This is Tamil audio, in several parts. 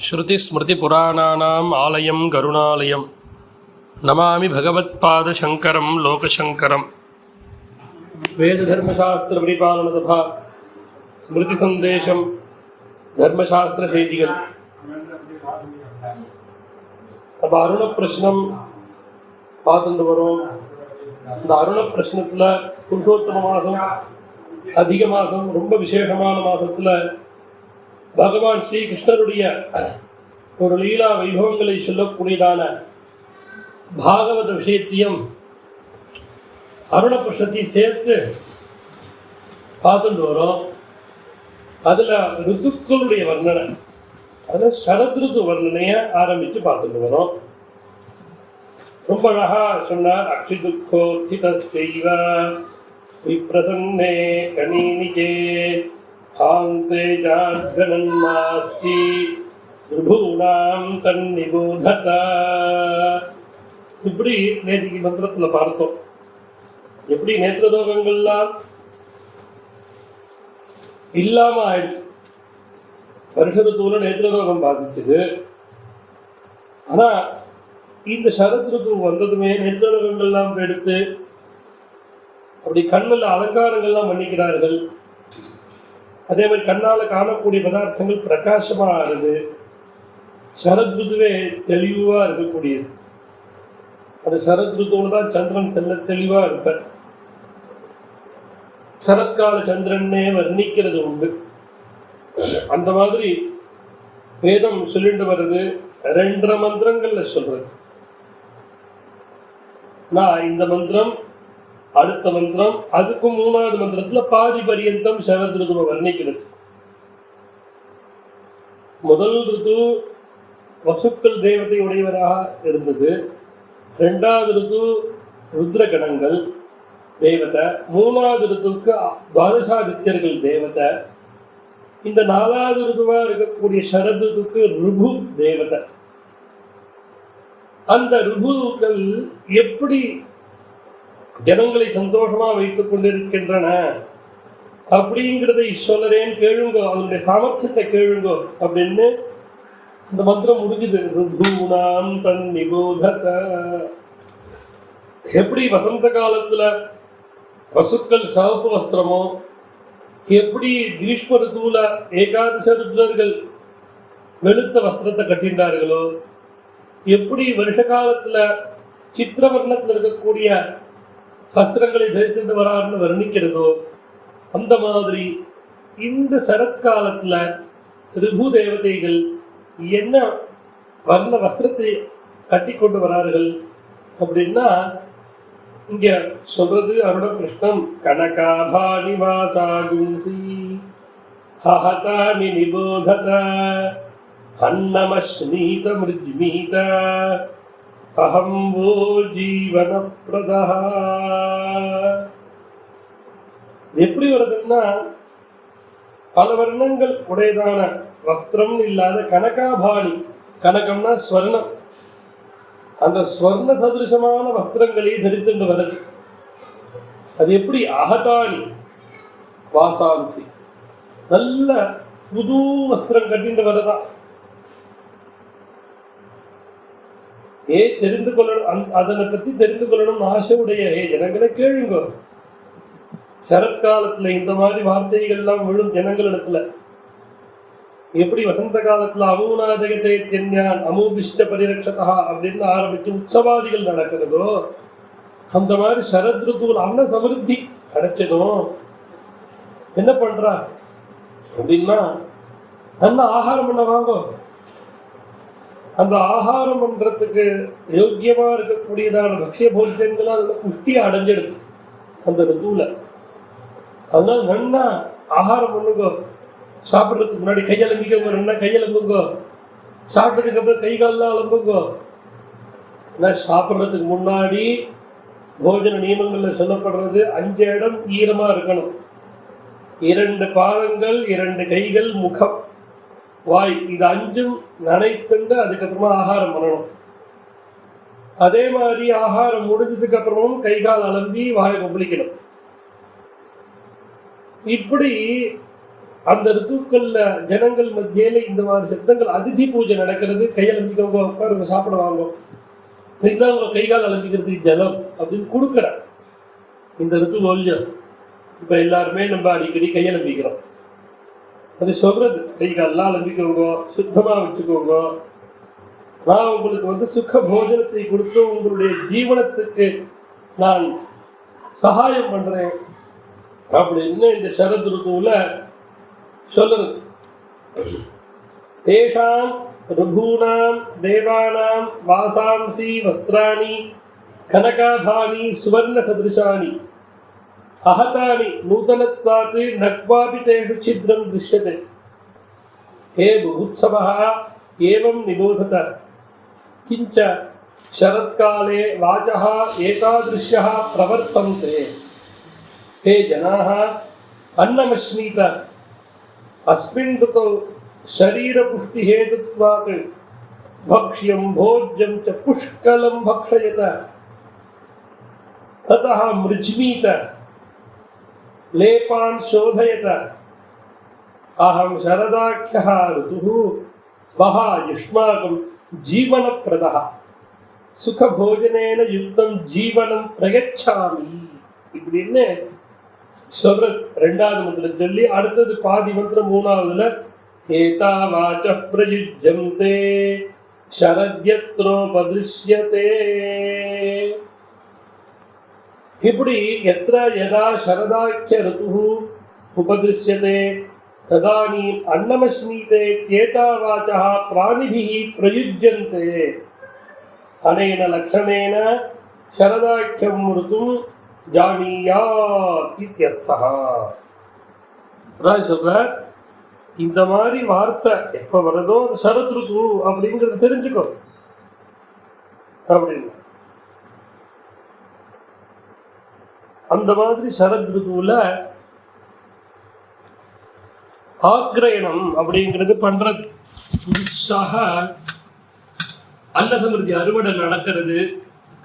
श्रुतिस्मृतिपुराणानाम् आलयं करुणालयं नमामि भगवत्पादशङ्करं लोकशङ्करं। वेदधर्मशास्त्रपरिपालनसभा स्मृतिसन्देशं धर्मशास्त्रसेतिगल अब अरुण प्रश्नं பார்த்துட்டு வரோம். இந்த அருண பிரश्னத்துல புருஷோத்தம மாதம் அதிக மாதம் ரொம்ப விசேஷமான மாதத்துல பகவான் ஸ்ரீ கிருஷ்ணருடைய ஒரு லீலா வைபவங்களை சொல்லக்கூடியதான பாகவத விஷயத்தையும் அருண பிரஷ்னத்தையும் சேர்த்து பார்த்துட்டு வரோம். அதுல ருத்துக்களுடைய வர்ணனை, அதுல சரத்ருத்து வர்ணனைய ஆரம்பிச்சு பார்த்துட்டு வரோம். ரொம்ப அழகா சொன்னார். அக்ஷிதுக்கோத்திதஸ்யைவ விப்ரசன்னே கணீனிகே ஆந்தே ஜாத்கணன்மாஸ்தி ருபூணாம் தன்னிபோதத. இப்படி நேற்றுக்கு மந்திரத்துல பார்த்தோம். எப்படி நேத்திரதோகங்கள்லாம் இல்லாம ஆயிடுச்சு. வருஷ ருத்துவுல நேத்திரதோகம் பாதிச்சது. ஆனா இந்த சரத் ருத்து வந்ததுமே நேத்திரதோகங்கள்லாம் எடுத்து அப்படி கண்ணில் அலங்காரங்கள்லாம் பண்ணிக்கிறார்கள். அதே மாதிரி கண்ணால காணக்கூடிய பதார்த்தங்கள் பிரகாசமா ஆகுது. சரத் ருத்துவே தெளிவா இருக்கக்கூடியது. அந்த சரத் ருத்துவோட தான் சந்திரன் தெளிவா இருப்பார். சரத்கால சந்திரனே வர்ணிக்கிறது உண்டு. அந்த மாதிரி வேதம் சொல்லிட்டு வருது. 2 மந்திரங்கள்ல சொல்றது. நான் இந்த மந்திரம், அடுத்த மந்திரம், அதுக்கு 3வது மந்திரத்துல பாதி பரியந்தம் சரத் ருத்துவை வர்ணிக்கிறது. முதல் ருத்து வசுக்கள் தேவதை உடையவராக இருந்தது. 2வது ருத்து ருத்ரகணங்கள் தேவதை. 3வது ருத்துக்கு துவாதசாதித்யர்கள் தேவதை. இந்த 4வது ருத்துவா இருக்கக்கூடிய சரத் ருத்துக்கு ருபு தேவதை. அந்த ருபுக்கள் எப்படி ஜனங்களை சந்தோஷமா வைத்துக் கொண்டிருக்கின்றன அப்படிங்கிறதை சொல்றேன், கேளுங்கோ, அதனுடைய சாமர்த்தியத்தை கேளுங்கோ அப்படின்னு இந்த மந்திரம் முடிஞ்சுது. ருபூணாம் தன் நிபோதத. எப்படி வசந்த காலத்துல பசுக்கள் சிவப்பு வஸ்திரமோ, எப்படி கிரீஷ்ம ருத்துவுல ஏகாதச ருத்ரர்கள் வெளுத்த வஸ்திரத்தை கட்டின்றார்களோ, எப்படி வருஷ காலத்துல சித்திரவர்ணத்தில் இருக்கக்கூடிய வஸ்திரங்களை தரித்துட்டு வரான்னு வர்ணிக்கிறதோ, அந்த மாதிரி இந்த சரத்காலத்துல ரிபு தேவதைகள் என்ன வர்ண வஸ்திரத்தை கட்டி கொண்டு வரார்கள் அப்படின்னா இங்க சொல்றது அருண கிருஷ்ணம். கனகாபாணி வாசாகும்சி ஹஹதானி நிபோதத அன்னமஸ்மீத மிருஜ்மீத அஹம் வோ ஜீவனப்ரதஹ. எப்படி வருதுன்னா பல வர்ணங்கள் உடையதான வஸ்திரம் இல்லாத கனகாபாணி, கனகம்னா ஸ்வர்ணம், அந்த ஸ்வர்ண சதுருஷமான வஸ்திரங்களை தரித்துண்டு வருது. அது எப்படி? அகதானி வாசாம்சி, நல்ல புது வஸ்திரம் கட்டிட்டு வருதா. தெரிந்து கொள்ளணும், அதனை பத்தி தெரிந்து கொள்ளணும் ஆசையுடைய ஜனங்களை கேளுங்க. சரத்காலத்துல இந்த மாதிரி வார்த்தைகள் எல்லாம் விழும் ஜனங்களிடத்துல. எப்படி வசந்த காலத்துல அமூனாதகத்தை தென்யான் அமூபிஷ்ட பரிரட்சதா அப்படின்னு ஆரம்பிச்சு உற்சவாதிகள் நடக்கிறதோ, அந்த மாதிரி சரத் ருத்துவில் அன்ன சமிருத்தி கிடைச்சதும் என்ன பண்றா அப்படின்னா, நல்ல ஆகாரம் பண்ண வாங்க. அந்த ஆகாரம் பண்றதுக்கு யோக்கியமா இருக்கக்கூடியதான பக்ஷிய போஜனங்களா அதுல புஷ்டியை அடைஞ்சிடுது அந்த ருத்துவுல. அதனால நல்லா ஆகாரம் பண்ணுங்க. சாப்பிட்றதுக்கு முன்னாடி கையெலம்பிக்க, ரெண்டா கையெலம்புங்க. சாப்பிட்டதுக்கு அப்புறம் கை கால்லாம் அலம்புங்க. சாப்பிட்றதுக்கு முன்னாடி போஜன நியமங்கள்ல சொல்லப்படுறது 5 இடம் ஈரமா இருக்கணும். 2 பாதங்கள், 2 கைகள், முகம், வாய், இது 5ம் நனைத்துண்டு அதுக்கப்புறமா ஆகாரம் பண்ணணும். அதே மாதிரி ஆகாரம் முடிஞ்சதுக்கு அப்புறமும் கை கால் அலம்பி வாயை கொப்பளிக்கணும். இப்படி அந்த ரித்துக்கள்ல ஜனங்கள் மத்தியில இந்த மாதிரி சப்தங்கள் அதிதி பூஜை நடக்கிறது. கையில் அலம்பிக்கவங்க உட்காருங்க, சாப்பிட வாங்கும், இதுதான் உங்க கைகால் அலம்பிக்கிறதுக்கு ஜலம் அப்படின்னு கொடுக்குற இந்த ரித்து மூல்யம். இப்ப எல்லாருமே நம்ம அடிக்கடி கையலம்பிக்கிறோம். அது சொல்றது கை காலெல்லாம் அலம்பிக்கோங்க, சுத்தமா வச்சுக்கோங்க, நான் உங்களுக்கு சுக போஜனத்தை கொடுத்து உங்களுடைய ஜீவனத்துக்கு நான் சகாயம் பண்றேன் அப்படின்னு இந்த சரத் ருத்துவுல சொல்லுறது. தேஷாம் ருபூனாம் தேவானாம் வாசாம்சி வஸ்திராணி கனகாபானி சுவர்ண சதிருஷானி அஹதானி நூதனத்வாத் நக்வாபி தேஷு சித்ரம் திருஷ்யதே. ஹே புபுத்சவः ஏவம் நிபோதத கிஞ்ச शरत्काले वाचः एतादृश्यः प्रवर्तन्ते. हे जनाः अन्नमश्नीत अस्मिन् ऋतौ शरीरपुष्टिहेतुत्वात् भक्ष्यं भोज्यं च पुष्कलं भक्षयत, ततः मृज्मीत लेपान् शोधयत. अहं शरदाख्यः ऋतुः वः युष्माकं जीवनप्रदः சுக போஜனேன யுக்தம் ஜீவனம் பிரயச்சாமி இப்படின்னு சொல்ற ரெண்டாவது மந்திரம் சொல்லி அடுத்தது பாதி மந்திரம் மூணாவதுல ஏதா வாச பிரயுஜ்யந்தே சரத்யத்ரோபதிருஷ்யதே. இப்படி எத்ர யதா சரதாக்கிய ருதுஹு உபதிருஷ்யதே ததானீம் அன்னமஸ்னீதே ஏதா வாசः பிராணிபிः பிரயுஜ்யந்தே. அனேன லக்ஷணேன சரதாக்கியம் ருத்தும் ஜானியாத் இத்யர்த்தः. அதான் சொல்ற இந்த மாதிரி வார்த்தை எப்ப வருதோ சரத் ருத்து அப்படிங்கறத தெரிஞ்சுக்கோ அப்படின்னு. அந்த மாதிரி சரத் ருத்துவுல ஆக்ரயணம் அப்படிங்கிறது பண்றது. புதுசாக அன்னசமிருத்தி அறுவடை நடக்கிறது.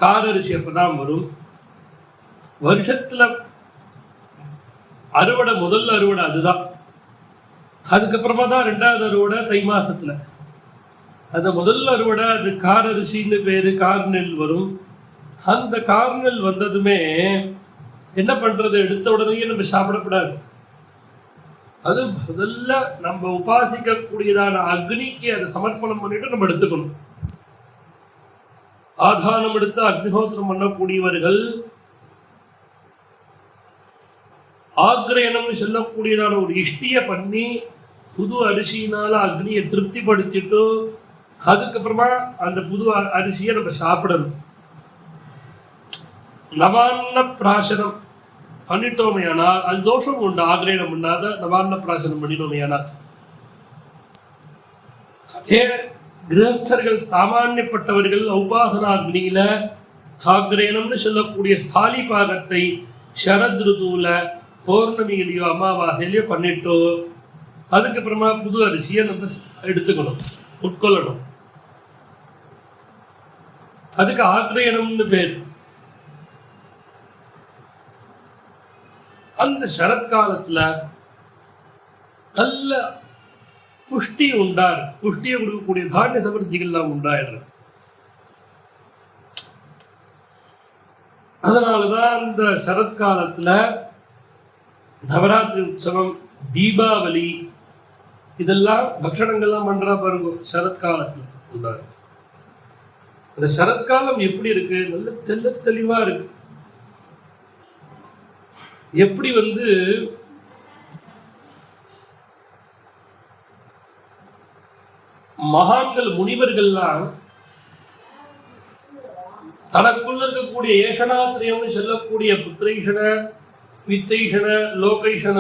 காரரிசி அப்பதான் வரும். வருஷத்துல அறுவடை முதல் அறுவடை அதுதான். அதுக்கப்புறமா தான் ரெண்டாவது அறுவடை தை மாசத்துல. அந்த முதல் அறுவடை அது காரரிசின்னு பேரு, கார்நெல் வரும். அந்த கார்நெல் வந்ததுமே என்ன பண்றது, எடுத்த உடனே நம்ம சாப்பிடக்கூடாது. அது முதல்ல நம்ம உபாசிக்க கூடியதான அக்னிக்கு அதை சமர்ப்பணம் பண்ணிட்டு நம்ம எடுத்துக்கணும். ஆதானம் எடுத்து அக்னிஹோத்திரம் பண்ணக்கூடியவர்கள் ஆக்ரயணம் சொல்லக்கூடியதான ஒரு இஷ்டிய பண்ணி புது அரிசியினால அக்னியை திருப்திப்படுத்திட்டு அதுக்கப்புறமா அந்த புது அரிசியை நம்ம சாப்பிடணும். நவான்ன பிராசனம் பண்ணிட்டோமையானால் அது தோஷம் உண்டு. ஆக்ரயணம் பண்ணாத நவான்ன பிராசனம் பண்ணிட்டோமையானால். அதே கிரகஸ்தர்கள் சாமானியப்பட்டவர்கள் உபாசனாக்னியில ஆக்ரயணம்னு சொல்லக்கூடிய ஸ்தாலி பாகத்தை சரத் ருதுல பௌர்ணமியிலையோ அமாவாசையிலையோ பண்ணிட்டோ அதுக்கப்புறமா புது அரிசியை நம்ம எடுத்துக்கணும், உட்கொள்ளணும். அதுக்கு ஆக்ரயணம்னு பேர். அந்த சரத்காலத்துல நல்ல புஷ்டி உண்டாரு, புஷ்டியை கொடுக்கக்கூடிய தானிய சமர்த்திகள்லாம் உண்டாயிடுறது. அதனாலதான் அந்த சரத்காலத்துல நவராத்திரி உற்சவம், தீபாவளி இதெல்லாம் பக்ஷணங்கள்லாம் பண்றா பாருங்க சரத்காலத்துல உண்டாரு. அந்த சரத்காலம் எப்படி இருக்கு, நல்ல தெல்ல தெளிவா இருக்கு. எப்படி மகான்கள் முனிவர்கள்லாம் தனக்குள்ள இருக்கக்கூடிய ஏஷனாத்திரியம்னு சொல்லக்கூடிய புத்திரைஷன, வித்தைஷன, லோகைஷன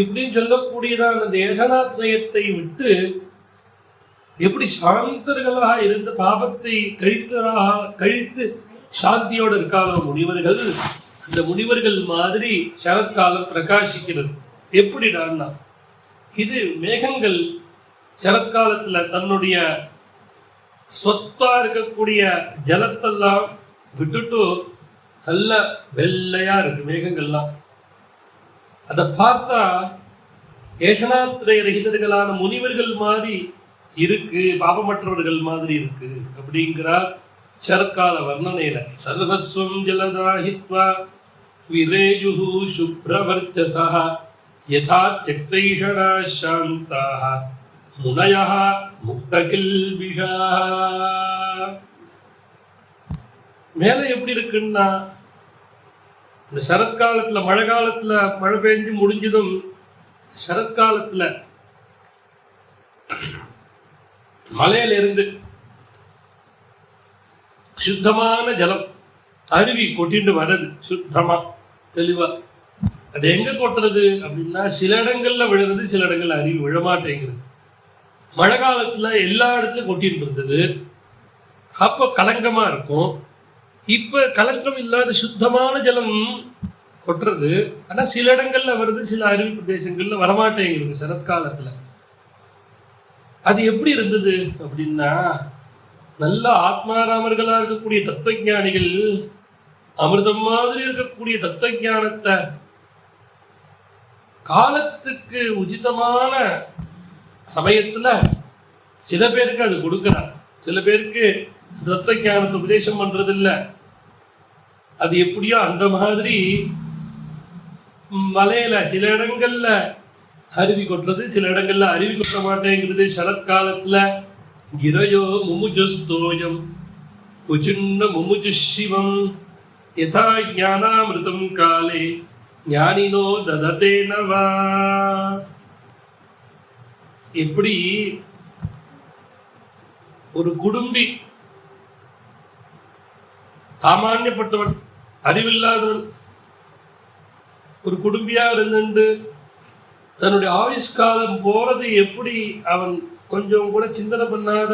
இப்படின்னு சொல்லக்கூடியதான் அந்த ஏஷனாத்திரயத்தை விட்டு எப்படி சாந்தர்களாக இருந்த பாபத்தை கழித்து சாந்தியோடு இருக்காங்க முனிவர்கள். அந்த முனிவர்கள் மாதிரி சரத்காலம் பிரகாசிக்கிறது. எப்படிடான்னா, இது மேகங்கள் சரத்காலத்துல தன்னுடைய சொத்தா இருக்கக்கூடிய ஜலத்தெல்லாம் விட்டுட்டு நல்ல வெள்ளையா இருக்கு மேகங்கள்லாம். அதை பார்த்தா ஏஷனாத்திரய ரகிதர்களான முனிவர்கள் மாதிரி இருக்கு, பாபமற்றவர்கள் மாதிரி இருக்கு அப்படிங்கிறார் சரத்கால வர்ணனையில. சர்வஸ்வம் ஜலதாஹித்வா விரேஜுஹு சுப்ரவர்ச்சசஹ யதா த்யக்தைஷணா சாந்தாஹ முனயஹ முக்தகில்பிஷாஹ. மேல எப்படி இருக்குன்னா, இந்த சரத்காலத்துல மழை காலத்துல மழை பெஞ்சு முடிஞ்சதும் சரத்காலத்துல மலையில இருந்து சுத்தமான ஜலம் அருவி கொட்டிட்டு வர்றது, சுத்தமா தெளிவா. அது எங்க கொட்டுறது அப்படின்னா, சில இடங்கள்ல விழுறது, சில இடங்கள்ல அருவி விழமாட்டேங்கிறது. மழை காலத்துல எல்லா இடத்துலயும் கொட்டிட்டு இருந்தது, அப்ப கலங்கமா இருக்கும். இப்ப கலங்கம் இல்லாத சுத்தமான ஜலம் கொட்டுறது, ஆனா சில இடங்கள்ல வருது, சில அருவி பிரதேசங்கள்ல வரமாட்டேங்கிறது சரத்காலத்துல. அது எப்படி இருந்தது அப்படின்னா, நல்ல ஆத்மாராமர்களா இருக்கக்கூடிய தத்துவஞானிகள் அமிர்தம் மாதிரி இருக்கக்கூடிய தத்துவஞானத்தை காலத்துக்கு உச்சிதமான சமயத்துல சில பேருக்கு அது கொடுக்கிறார், சில பேருக்கு தத்துவஞானத்தை உபதேசம் பண்றது இல்லை. அது எப்படியோ அந்த மாதிரி மலையில சில இடங்கள்ல அருவி கொட்டுறது, சில இடங்கள்ல அருவி கொட்ட மாட்டேங்கிறது. சரத்காலத்துல கிரயோ முமுஜஸ்தோயம் குச்சுன்ன முமுஜு சிவம் யதா ஞானாமிருதம் காலே ஞானினோ தததே நவா. எப்படி ஒரு குடும்பி சாமானியப்பட்டவன், அறிவில்லாதவன், ஒரு குடும்பியா இருந்து தன்னுடைய ஆயுஷ்காலம் போறது எப்படி அவன் கொஞ்சம் கூட சிந்தனை பண்ணாத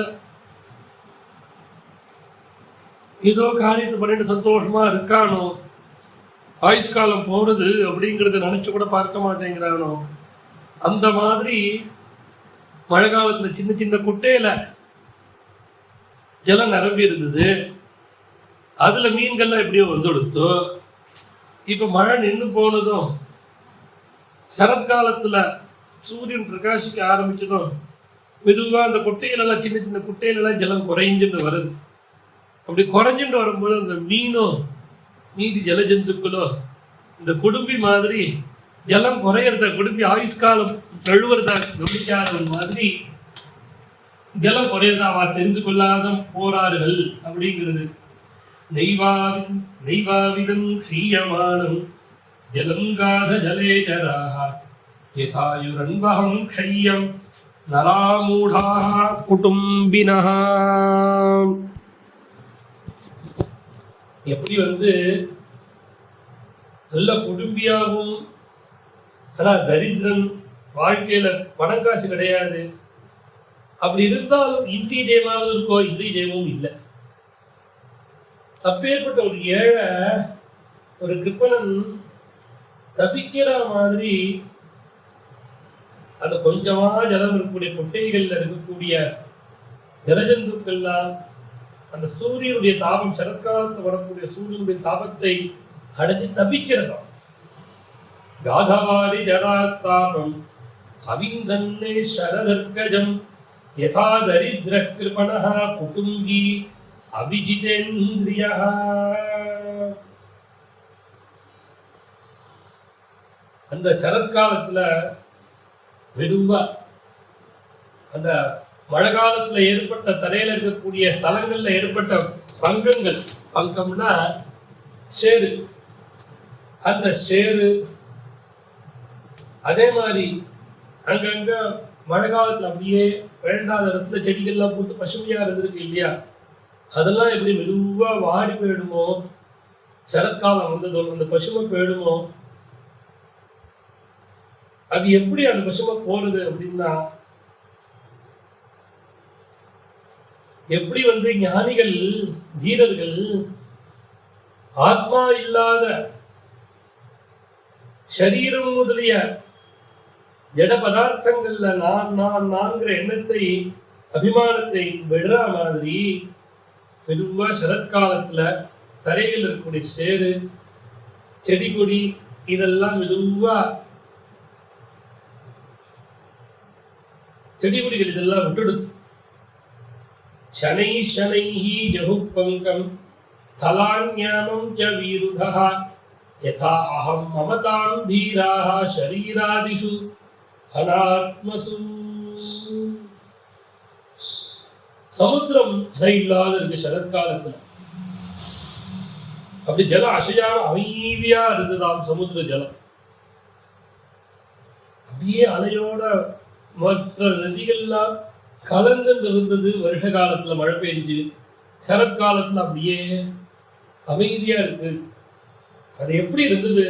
ஏதோ காரியத்தை பண்ணிட்டு சந்தோஷமா இருக்கானோ, ஆயுஷ்காலம் போறது அப்படிங்கறத நினைச்சு கூட பார்க்க மாட்டேங்கிறானோ, அந்த மாதிரி மழை காலத்துல சின்ன சின்ன குட்டையில ஜலம் நிரம்பி இருந்தது. அதுல மீன்கள்லாம் எப்படியோ வந்துடுத்தோ. இப்ப மழை நின்று போனதும் சரத்காலத்துல சூரியன் பிரகாசிக்க ஆரம்பிச்சதும் மெதுவா அந்த குட்டைகள் எல்லாம், சின்ன சின்ன குட்டைகள் எல்லாம் ஜலம் குறைஞ்சுட்டு வருது. அப்படி குறைஞ்சுட்டு வரும்போது அந்த மீனும் மீதி ஜலஜந்துக்களோ இந்த குடும்பி மாதிரி ஜலம் குறையிறத, குடும்பி ஆயுஷ்காலம் தழுவுறதா கவனிக்காதவன் மாதிரி ஜலம் குறையறதாவா தெரிந்து கொள்ளாத போறார்கள் அப்படிங்கிறது. நைவாவிதம் க்ஷீயமானம் ஜலங்காத ஜலேஜராக யதாயுரன்வஹம் க்ஷய்யம் நராமூடாः குடும்பினः. எப்படி நல்ல குடும்பியாகவும், ஆனா தரித்திரன், வாழ்க்கையில பணம் காசு கிடையாது, அப்படி இருந்தாலும் இந்திரிய ஜெயமாவது இருக்கோ, இந்திரிய ஜெயமும் இல்லை. அப்பேற்பட்ட ஒரு ஏழை, ஒரு கிருப்பணன் தப்பிக்கிற மாதிரி அந்த கொஞ்சமா ஜலம் இருக்கக்கூடிய குட்டைகள்ல இருக்கக்கூடிய ஜலஜந்துக்கள்லாம் அந்த சூரியனுடைய தாபம், சரத்காலத்தில் வரக்கூடிய சூரியனுடைய தாபத்தை அடைஞ்சு தப்பிக்கிறதாம். காதவாதி ஜராத்தாபம் அவிந்தன்னே சரதர்கஜம் யதா தரித்ர கிருபணஹ குடும்பி அபிஜிதேந்திரியஹ. அந்த சரத்காலத்துல மெதுவா அந்த மழை காலத்துல ஏற்பட்ட தரையில இருக்கக்கூடிய ஸ்தலங்கள்ல ஏற்பட்ட பங்கங்கள், பங்கம்னா சேரு, அந்த சேரு அதே மாதிரி அங்கங்க மழை காலத்துல அப்படியே வேண்டாத இடத்துல செடிகள்லாம் பூத்து பசுமையா இருந்திருக்கு இல்லையா, அதெல்லாம் எப்படி மெதுவா வாடி போயிடுமோ, சரத்காலம் வந்ததும் அந்த பசுமை போயிடுமோ. அது எப்படி அந்த பசுமை போறது அப்படின்னா, எப்படி ஞானிகள், ஜீரர்கள் ஆத்மா இல்லாத சரீரம் முதலிய ஜட பதார்த்தங்கள்ல நான் நான் நான்கிற எண்ணத்தை, அபிமானத்தை விடுற மாதிரி மெதுவா சரத்காலத்துல தரையில் இருக்கக்கூடிய சேரு, செடி கொடி இதெல்லாம் மெதுவா செடி கொடிகள் இதெல்லாம் விட்டுடுது. சனை சனைஹி ஜஹுப்பங்கம் ஸ்தலான்யாமம் ச வீருதஹ யதா அஹம் மமதாம் தீராஹ ஷரீராதிஷு அனாத்மசு. சமுத்திரம் அலை இல்லாத இருக்கு சரத்காலத்துல. அப்படி ஜலம் அசையாம அமைதியா இருந்ததாம் சமுத்திர ஜலம். அப்படியே அலையோட மற்ற நதிகள்லாம் கலந்து இருந்தது. வருஷ காலத்துல மழை பெஞ்சு, சரத்காலத்துல அப்படியே அமைதியா இருக்கு. அது எப்படி இருந்தது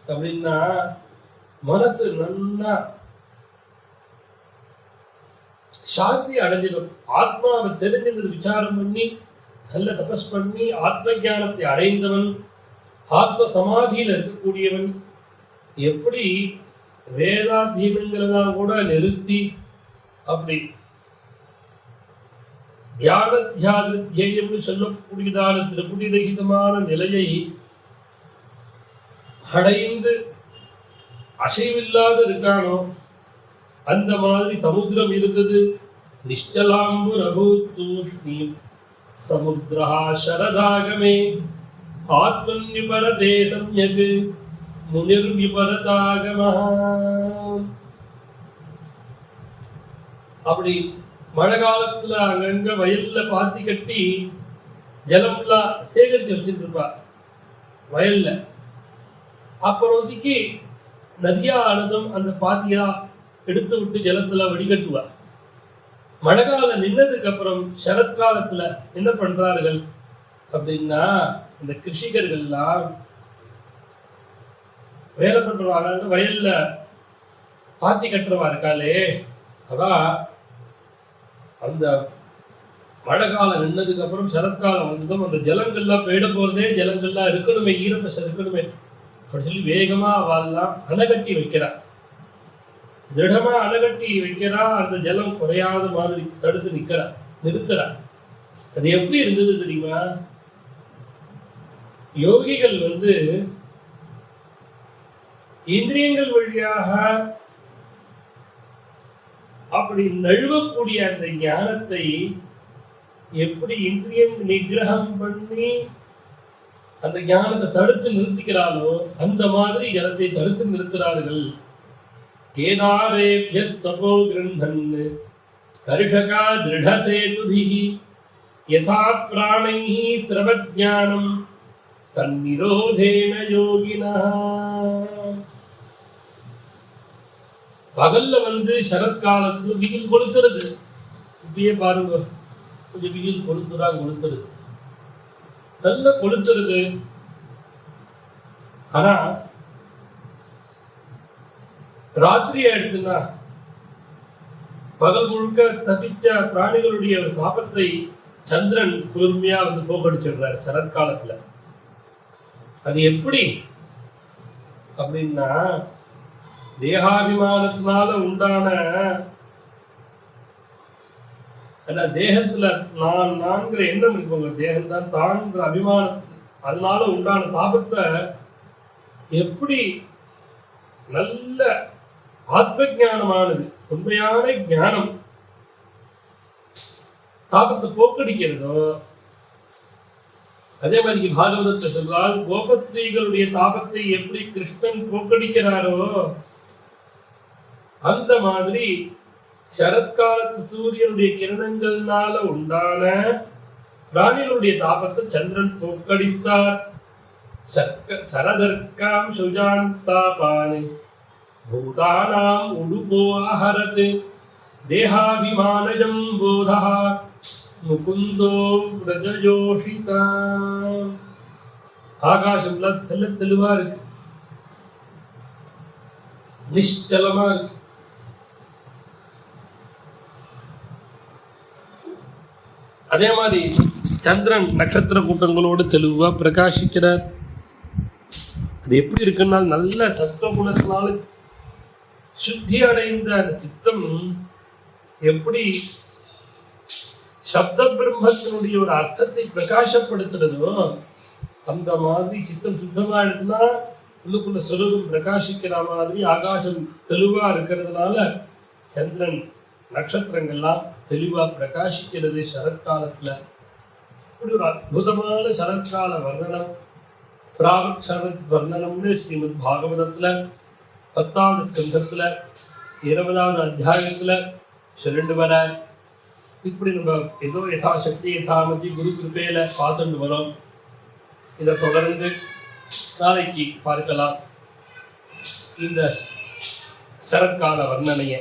அப்படின்னா, மனசு நன்னா சாந்தி அடைஞ்சதும், ஆத்மாவை தெரிஞ்சது விசாரம் பண்ணி நல்ல தபஸ் பண்ணி ஆத்ம ஞானத்தை அடைந்தவன், ஆத்ம சமாதியில் இருக்கக்கூடியவன் எப்படி வேதாத்தீனங்களெல்லாம் கூட நிறுத்தி அப்படி தியான தியானம்னு சொல்லக்கூடியதான திருப்புடி ரகிதமான நிலையை அடைந்து அசைவில்லாத இருக்கானோ அந்த மாதிரி சமுத்திரம் இருந்தது. நிஷ்டலாம்பு ரகு தூஷ்ணி சமுத்திரா சரதாகமே ஆத்மன்யுபரதே சம்யக் முனிர்விபரதாகமஹ. அப்படி மழை காலத்துல அங்கங்க வயல்ல பாத்தி கட்டி ஜலம்லாம் சேகரிச்சு வச்சுட்டு இருப்பா வயல்ல. அப்புறம் ஒதுக்கி நதியா ஆனதும் அந்த பாத்தியா எடுத்து விட்டு ஜலத்துல வடிகட்டுவா. மழை காலம் நின்னதுக்கு அப்புறம் சரத்காலத்துல என்ன பண்றார்கள் அப்படின்னா, இந்த கிருஷிகர்கள்லாம் வேலை பண்றவாங்க வயல்ல பாத்தி கட்டுறவா இருக்காளே, அதான் அந்த மழை காலம் நின்னதுக்கு அப்புறம் சரத்காலம் வந்ததும் அந்த ஜலங்கள்லாம் போயிட போறதே, ஜலங்கள்லாம் இருக்கணுமே, ஈரப்பச இருக்கணுமே அப்படி சொல்லி வேகமா அவெல்லாம் அணைகட்டி வைக்கிறா. திருடமா அணைகட்டி வைக்கிறா. அந்த ஜலம் குறையாத மாதிரி தடுத்து நிறுத்துறா. அது எப்படி இருந்தது தெரியுமா? யோகிகள் இந்திரியங்கள் வழியாக அப்படி நழுவக்கூடிய அந்த ஞானத்தை எப்படி இந்திரியம் நிகிரகம் பண்ணி அந்த ஞானத்தை தடுத்து நிறுத்திக்கிறாளோ அந்த மாதிரி ஜலத்தை தடுத்து நிறுத்துறார்கள். கேதாரேப்ய தபோ கிரந்தன் கரிஷகா திருடசேதுபிஹி யதா பிராணைஹி ஸ்ரவஜ்ஞானம் தன்னிரோதேன யோகினஹ. பகல்ல சரத்காலத்துல வெயில் கொளுத்துறது. இப்படியே பாருங்க, கொஞ்சம் வெயில் கொளுத்துறது, நல்ல கொளுத்துறது. ஆனா ராத்திரி ஆயிடுச்சுன்னா பகல் முழுக்க தப்பிச்ச பிராணிகளுடைய ஒரு தாபத்தை சந்திரன் குளிர்மையா போகடிச்சிடுறாரு சரத்காலத்துல. அது எப்படி அப்படின்னா, தேகாபிமானத்தினால உண்டான தேகத்துல நான்கிற எண்ணம் இருக்குங்க, தேகம் தான் தான்கிற அபிமானம், அதனால உண்டான தாபத்தை எப்படி நல்ல ஆத்ம ஞானமானது, உண்மையான ஞானம் தாபத்தை போக்கடிக்கிறதோ, அதே மாதிரி பாகவதத்தை சொல்றால் கோபஸ்திரீகளுடைய தாபத்தை எப்படி கிருஷ்ணன் போக்கடிக்கிறாரோ அந்த மாதிரி சரத்காலத்து சூரியனுடைய கிரணங்கள்னால உண்டான பிராணிகளுடைய தாபத்தை சந்திரன் போக்கடித்தார். சரதர்க்காம் சுஜாந்தாபானி பூதானாம் உடுபோ அஹரத் தேகாபிமானஜம் போதா முகுந்தோ பிரஜயோஷிதா. ஆகாசம்ல தெளிவா இருக்கு, நிஷ்டலமா இருக்கு. அதே மாதிரி சந்திரன் நட்சத்திர கூட்டங்களோடு தெளிவா பிரகாசிக்கிறார். அது எப்படி இருக்குன்னா, நல்ல சத்துவ குணத்தினால சுத்தி அடைந்த அந்த சித்தம் எப்படி சப்த பிரம்மத்தினுடைய ஒரு அர்த்தத்தை பிரகாசப்படுத்துறதோ அந்த மாதிரி சித்தம் சுத்தமா எடுத்துனா உள்ளுக்குள்ள சொருகம் பிரகாசிக்கிற மாதிரி ஆகாசம் தெளிவா இருக்கிறதுனால சந்திரன் நட்சத்திரங்கள்லாம் தெளிவா பிரகாசிக்கிறது சரத்காலத்துல. இப்படி ஒரு அற்புதமான சரத்கால வர்ணனம், பிராவத் சரத் வர்ணனம்னு ஸ்ரீமத் பாகவதத்துல 10வது ஸ்கந்தத்துல 20வது அத்தியாயத்துல சொல்லிட்டு வர. இப்படி நம்ம ஏதோ யதாசக்தி யதாமதி குரு கிருப்பையில பார்த்துட்டு வரோம். இதை தொடர்ந்து நாளைக்கு பார்க்கலாம் இந்த சரத்கால வர்ணனையை.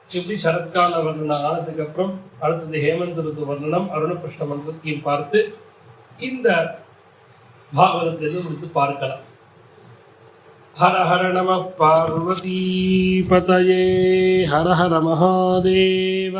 இப்படி சரத்கால வர்ணனம் ஆனதுக்கு அப்புறம் அடுத்தது ஹேமந்த ருத்து வர்ணனம் அருணபிருஷ்ண மந்திரத்தையும் பார்த்து இந்த பாகவதத்திலிருந்து முடித்து பார்க்கலாம். ஹர ஹர நம பார்வதி பதயே. ஹர ஹர மகாதேவ.